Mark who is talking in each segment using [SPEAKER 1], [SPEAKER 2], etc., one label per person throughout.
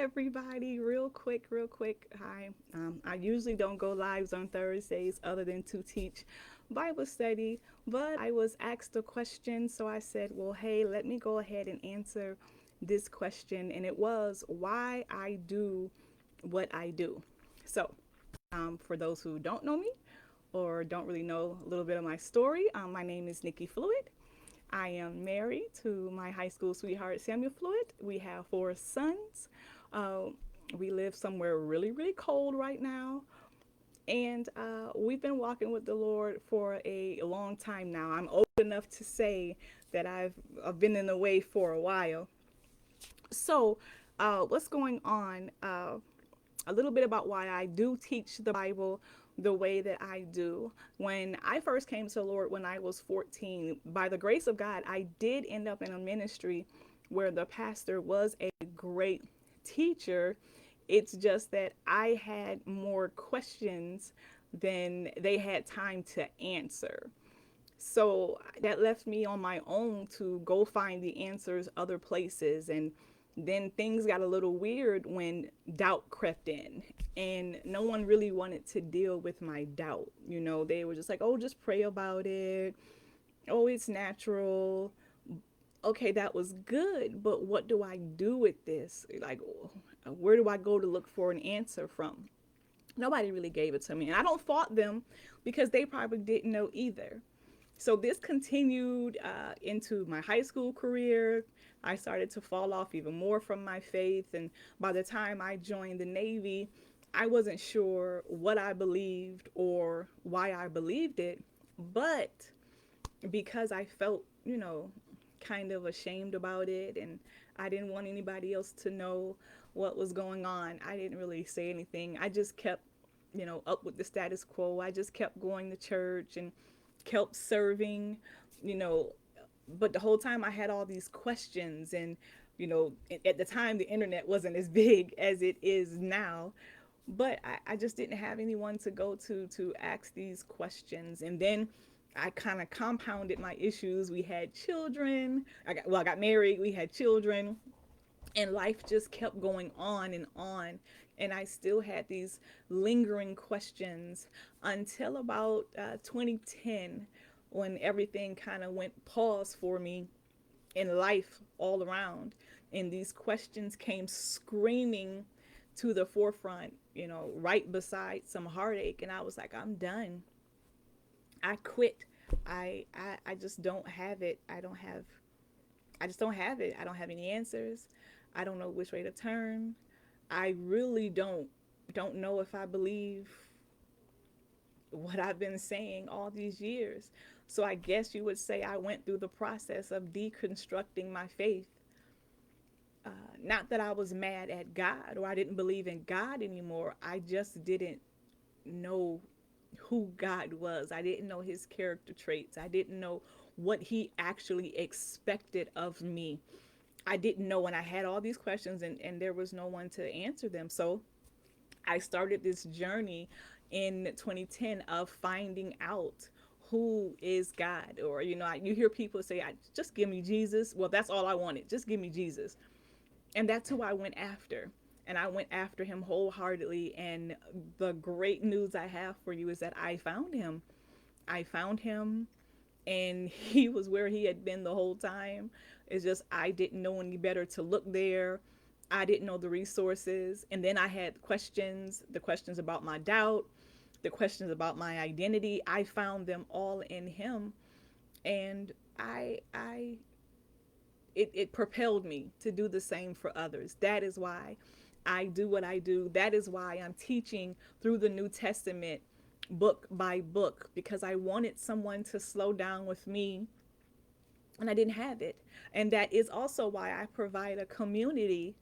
[SPEAKER 1] everybody. Real quick. Hi. I usually don't go lives on Thursdays other than to teach Bible study, but I was asked a question, so I said, well, hey, let me go ahead and answer this question. And it was why I do what I do. So, for those who don't know me or don't really know a little bit of my story, my name is Nikki Fluid. I am married to my high school sweetheart, Samuel Fluid. We have four sons. Uh, we live somewhere really cold right now. And we've been walking with the Lord for a long time now. I'm old enough to say that I've been in the way for a while. So, what's going on? A little bit about why I do teach the Bible the way that I do. When I first came to the Lord when I was 14, by the grace of God, I did end up in a ministry where the pastor was a great teacher. It's just that I had more questions than they had time to answer. So that left me on my own to go find the answers other places. And then things got a little weird when doubt crept in. And no one really wanted to deal with my doubt. They were just like, oh, just pray about it. Oh, it's natural. Okay, that was good. But what do I do with this? Like, where do I go to look for an answer from? Nobody really gave it to me. And I don't fault them because they probably didn't know either. So this continued into my high school career. I started to fall off even more from my faith. And by the time I joined the Navy, I wasn't sure what I believed or why I believed it. But because I felt, kind of ashamed about it and I didn't want anybody else to know what was going on, I didn't really say anything. I just kept, up with the status quo. I just kept going to church and kept serving, you know, but the whole time I had all these questions and at the time the internet wasn't as big as it is now, but I just didn't have anyone to go to ask these questions. And then I kind of compounded my issues. We had children. I got married. We had children, and life just kept going on and on. And I still had these lingering questions until about 2010, when everything kind of went pause for me in life all around. And these questions came screaming to the forefront, right beside some heartache. And I was like, I'm done. I quit. I just don't have it. I just don't have it. I don't have any answers. I don't know which way to turn. I really don't know if I believe what I've been saying all these years. So I guess you would say I went through the process of deconstructing my faith. Not that I was mad at God or I didn't believe in God anymore. I just didn't know who God was. I didn't know his character traits. I didn't know what he actually expected of me. I didn't know, and I had all these questions, and there was no one to answer them. So I started this journey in 2010 of finding out who is God. Or, you hear people say, just give me Jesus. Well, that's all I wanted. Just give me Jesus. And that's who I went after. And I went after him wholeheartedly. And the great news I have for you is that I found him. I found him, and he was where he had been the whole time. It's just I didn't know any better to look there. I didn't know the resources. And then I had questions, the questions about my doubt, the questions about my identity. I found them all in him. And it propelled me to do the same for others. That is why I do what I do. That is why I'm teaching through the New Testament book by book, because I wanted someone to slow down with me and I didn't have it. And that is also why I provide a community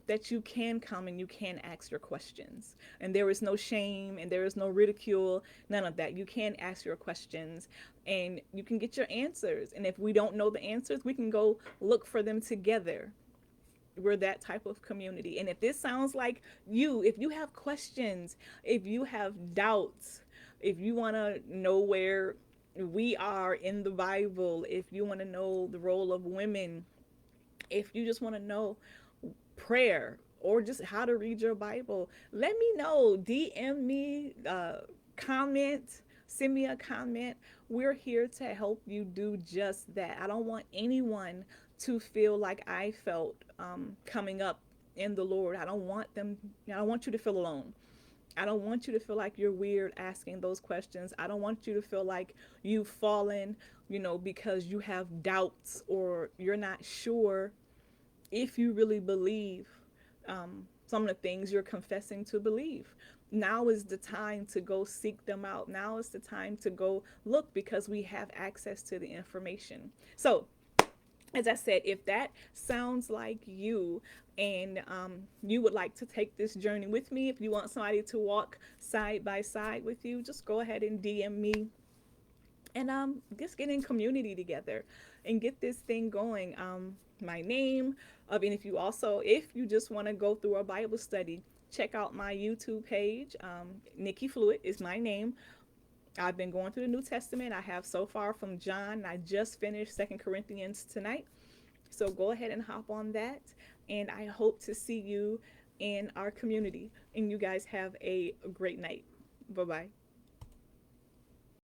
[SPEAKER 1] that you can come and you can ask your questions. And there is no shame and there is no ridicule, none of that. You can ask your questions and you can get your answers. And if we don't know the answers, we can go look for them together. We're that type of community. And if this sounds like you, if you have questions, if you have doubts, if you want to know where we are in the Bible, if you want to know the role of women, if you just want to know prayer, or just how to read your Bible, let me know. DM me, comment, send me a comment. We're here to help you do just that. I don't want anyone to feel like I felt coming up in the Lord. I don't want them, I don't want you to feel alone. I don't want you to feel like you're weird asking those questions. I don't want you to feel like you've fallen, because you have doubts or you're not sure if you really believe some of the things you're confessing to believe. Now is the time to go seek them out. Now is the time to go look, because we have access to the information. So, as I said, if that sounds like you, and you would like to take this journey with me, if you want somebody to walk side by side with you, just go ahead and DM me, and just get in community together and get this thing going. My name, and if you just want to go through a Bible study, check out my YouTube page. Nikki Fluid is my name. I've been going through the New Testament. I have so far from John. I just finished Second Corinthians tonight. So go ahead and hop on that. And I hope to see you in our community. And you guys have a great night. Bye bye.